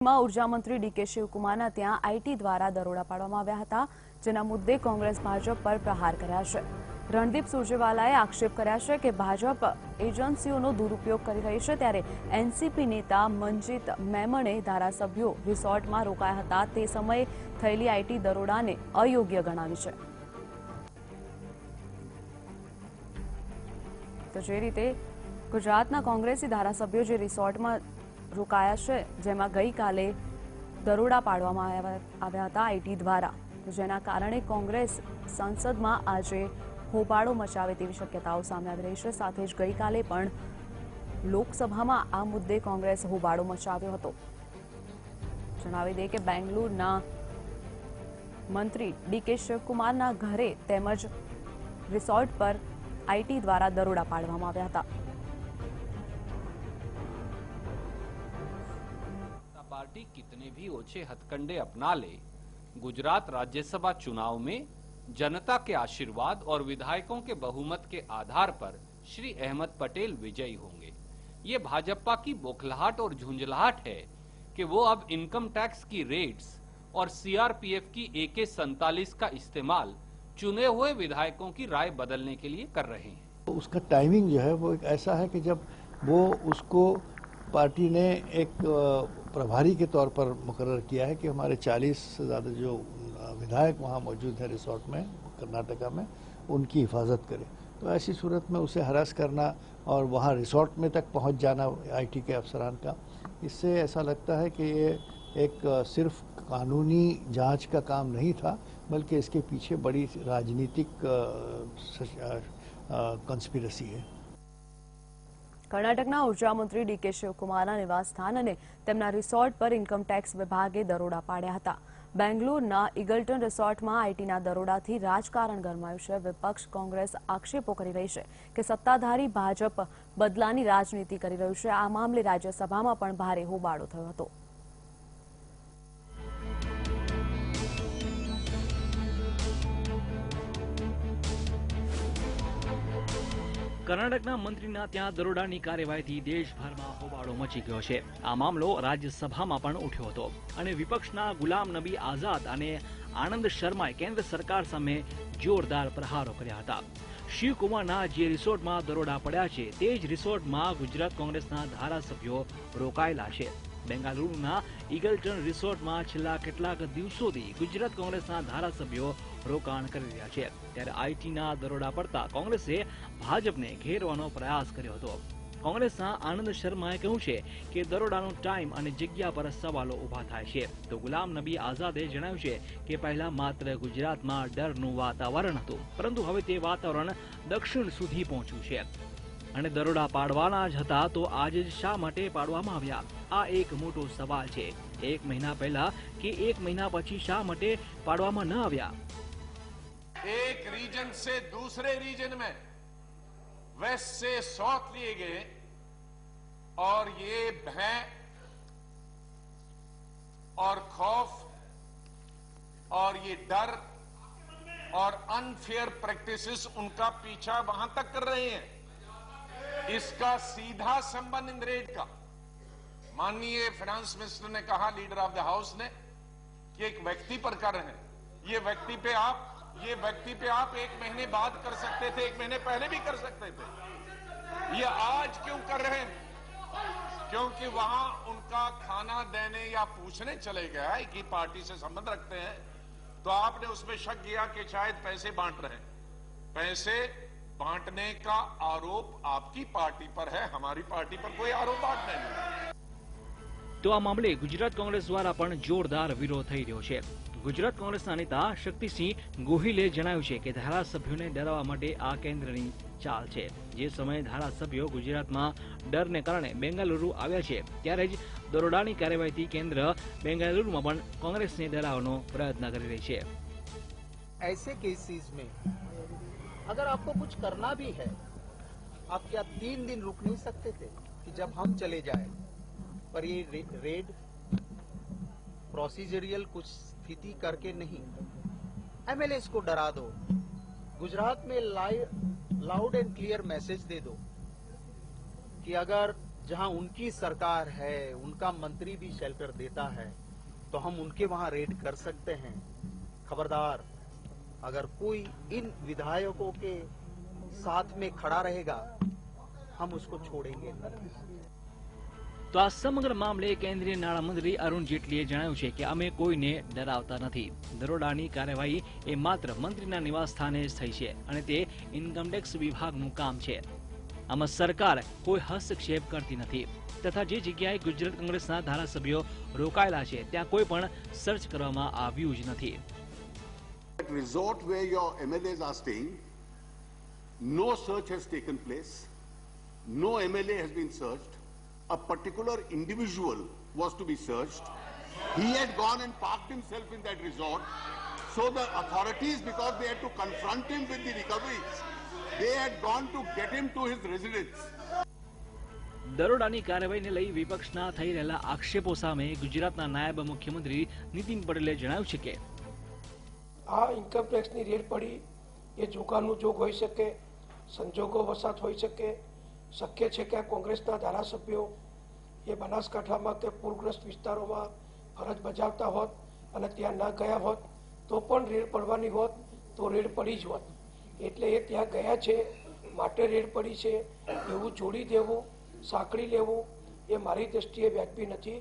ऊर्जा मंत्री ડીકે શિવકુમારના ત્યાં આઈટી દ્વારા દરોડા પાડવામાં આવ્યા હતા, જેના મુદ્દે કોંગ્રેસ ભાજપ પર પ્રહાર કર્યા છે। રણદીપ સુરજેવાલાએ આક્ષેપ કર્યા છે કે ભાજપ એજન્સીઓનો દુરુપયોગ કરી રહી છે, ત્યારે એનસીપી નેતા મંજીત મેમણે ધારાસભ્યો રિસોર્ટમાં રોકાયા હતા તે સમયે થયેલી આઈટી દરોડાને અયોગ્ય ગણાવી છે। તો જે રીતે ગુજરાતના કોંગ્રેસી ધારાસભ્યો જે રિસોર્ટમાં રોકાયા છે, જેમાં ગઈકાલે દરોડા પાડવામાં આવ્યા હતા આઈટી દ્વારા, જેના કારણે કોંગ્રેસ સંસદમાં આજે હોબાળો મચાવે તેવી શક્યતાઓ સામે આવી રહી છે। સાથે જ ગઈકાલે પણ લોકસભામાં આ મુદ્દે કોંગ્રેસ હોબાળો મચાવ્યો હતો। જણાવી દઈએ કે બેંગલુરુના મંત્રી ડીકે શિવકુમારના ઘરે તેમજ રિસોર્ટ પર આઈટી દ્વારા દરોડા પાડવામાં આવ્યા હતા। पार्टी कितने भी ओछे हथकंडे अपना ले, गुजरात राज्यसभा चुनाव में जनता के आशीर्वाद और विधायकों के बहुमत के आधार पर श्री अहमद पटेल विजयी होंगे। ये भाजपा की बौखलाहट और झुंझलाहट है कि वो अब इनकम टैक्स की रेट्स और सीआरपीएफ की AK-47 का इस्तेमाल चुने हुए विधायकों की राय बदलने के लिए कर रहे हैं। उसका टाइमिंग जो है वो एक ऐसा है कि जब वो उसको पार्टी ने एक प्रभारी के तौर पर मुकर्रर किया है कि हमारे 40 से ज़्यादा जो विधायक वहाँ मौजूद हैं रिसोर्ट में कर्नाटका में, उनकी हिफाजत करे। तो ऐसी सूरत में उसे हरास करना और वहाँ रिसोर्ट में तक पहुँच जाना आईटी के अफसरान का, इससे ऐसा लगता है कि ये एक सिर्फ कानूनी जांच का काम नहीं था, बल्कि इसके पीछे बड़ी राजनीतिक कंस्पिरेसी है। कर्नाटकना ऊर्जा मंत्री ડીકે શિવકુમારના નિવાસસ્થાન અને તેમના રિસોર્ટ પર ઇન્કમ ટેક્સ વિભાગે દરોડા પાડ્યા હતા। બેંગલુરુના ઇગલ્ટન રિસોર્ટમાં આઈટીના દરોડાથી રાજકારણ ગરમાયું છે। વિપક્ષ કોંગ્રેસ આક્ષેપો કરી રહી છે કે સત્તાધારી ભાજપ બદલાની રાજનીતિ કરી રહ્યું છે। આ મામલે રાજ્યસભામાં પણ ભારે હોબાળો થયો હતો। કર્ણાટકના મંત્રીના ત્યાં દરોડાની કાર્યવાહીથી દેશભરમાં હોબાળો મચી ગયો છે। આ મામલો રાજ્યસભામાં પણ ઉઠ્યો હતો અને વિપક્ષના ગુલામ નબી આઝાદ અને આનંદ શર્માએ કેન્દ્ર સરકાર સામે જોરદાર પ્રહારો કર્યા હતા। શિવકુમારના જે રિસોર્ટમાં દરોડા પડ્યા છે તે જ રિસોર્ટમાં ગુજરાત કોંગ્રેસના ધારાસભ્યો રોકાયેલા છે। બેંગાલુરુના ઇગલ્ટન રિસોર્ટમાં છેલ્લા કેટલાક દિવસોથી ગુજરાત કોંગ્રેસના ધારાસભ્યો રોકાણ કરી રહ્યા છે, ત્યારે આઈટીના દરોડા પડતા કોંગ્રેસે ભાજપને ઘેરવાનો પ્રયાસ કર્યો હતો। કોંગ્રેસના આનંદ શર્માએ કહ્યું છે કે દરોડાનો ટાઈમ અને જગ્યા પર સવાલો ઉભા થાય છે। તો ગુલામ નબી આઝાદે જણાવ્યું છે કે પહેલા માત્ર ગુજરાતમાં ડરનું વાતાવરણ હતું, પરંતુ હવે તે વાતાવરણ દક્ષિણ સુધી પહોંચ્યું છે અને દરોડા પાડવાના જ હતા તો આજે જ શા માટે પાડવામાં આવ્યા? આ એક મોટો સવાલ છે। એક મહિના પહેલા કે એક મહિના પછી શા માટે પાડવામાં ન આવ્યા? एक रीजन से दूसरे रीजन में वेस्ट से साउथ लिए गए और ये भय और खौफ और ये डर और अनफेयर प्रैक्टिसेस उनका पीछा वहां तक कर रहे हैं। इसका सीधा संबंध इन रेड का, माननीय फाइनेंस मिनिस्टर ने कहा, लीडर ऑफ द हाउस ने, कि एक व्यक्ति पर कर रहे हैं। ये व्यक्ति पे आप एक महीने बाद कर सकते थे, एक महीने पहले भी कर सकते थे। ये आज क्यों कर रहे हैं? क्योंकि वहां उनका खाना देने या पूछने चले गया है कि पार्टी से संबंध रखते हैं, तो आपने उसमें शक किया कि शायद पैसे बांट रहे हैं। पैसे बांटने का आरोप आपकी पार्टी पर है, हमारी पार्टी पर कोई आरोप नहीं है। तो आ मामले गुजरात कांग्रेस द्वारा पण जोरदार विरोध थई रह्यो छे। गुजरात कांग्रेसना नेता शक्तिसिंह गोहिले जणाव्युं छे के धारासभ्योने डराववा माटे आ केन्द्रनी चाल छे। जे समये धारासभ्यो गुजरातमां डरने कारणे बेंगालुरु આવ્યા છે, ત્યારે જ દરોડાની કાર્યવાહીથી કેન્દ્ર બેંગાલુરુમાં પણ કોંગ્રેસને ડરાવવાનો પ્રયત્ન કરી રહી છે। ऐसे केसेस में अगर आपको कुछ करना भी है, आप क्या 3 दिन रुक नहीं सकते थे कि जब हम चले जाए? पर ये रेड प्रोसीजरियल कुछ स्थिति करके नहीं, एमएलए को डरा दो, गुजरात में लाउड एंड क्लियर मैसेज दे दो कि अगर जहां उनकी सरकार है, उनका मंत्री भी शेल्टर देता है, तो हम उनके वहां रेड कर सकते हैं। खबरदार, अगर कोई इन विधायकों के साथ में खड़ा रहेगा, हम उसको छोड़ेंगे नहीं। તો આ સમગ્ર મામલે કેન્દ્રીય નાણામંત્રી અરુણ જેટલીએ જણાવ્યું છે કે અમે કોઈને ડરાવતા નથી. દરોડાની કાર્યવાહી એ માત્ર મંત્રીના નિવાસસ્થાને જ થઈ છે અને તે ઇન્કમટેક્સ વિભાગનું કામ છે. આમાં સરકાર કોઈ હસ્તક્ષેપ કરતી નથી તથા જે જગ્યાએ ગુજરાત કોંગ્રેસના ધારાસભ્યો રોકાયેલા છે ત્યાં કોઈ પણ સર્ચ કરવામાં આવ્યું જ નથી. At resort where your MLAs are staying, no search has taken place. No MLA has been searched. A particular individual was to be searched. He had gone and parked himself in that resort. So the authorities, because they had to confront him with the recoveries, they had gone to get him to his residence. દરોડાની કાર્યવાહીને લઈ વિપક્ષના થઈ રહેલા આક્ષેપો સામે ગુજરાતના નાયબ મુખ્યમંત્રી નીતિન પટેલે જણાવ્યું છે કે આ ઇન્કમટેક્સની રેડ પડી એ જોગાનું જોગ હોઈ શકે, સંજોગો વસાત હોઈ શકે. શક્ય છે કે આ કોંગ્રેસના ધારાસભ્યો એ બનાસકાંઠામાં કે પૂરગ્રસ્ત વિસ્તારોમાં ફરજ બજાવતા હોત અને ત્યાં ન ગયા હોત તો પણ રેડ પડવાની હોત તો રેડ પડી જ હોત. એટલે એ ત્યાં ગયા છે માટે રેડ પડી છે એવું જોડી દેવું, સાંકળી લેવું એ મારી દ્રષ્ટિએ વ્યાજબી નથી.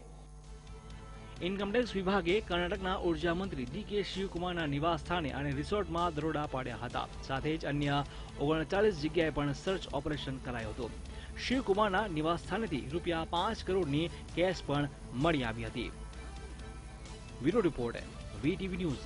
ઇન્કમટેક્સ વિભાગે કર્ણાટકના ઉર્જા મંત્રી ડી.કે. શિવકુમારના નિવાસ સ્થાને અને રિસોર્ટમાં દરોડા પાડ્યા હતા. સાથે જ અન્ય 39 જગ્યાએ પણ સર્ચ ઓપરેશન કરાયું હતું. શિવકુમારના નિવાસ સ્થાનેથી ₹5 કરોડની કેશ પણ મળી આવી હતી. Bureau report, VTV news.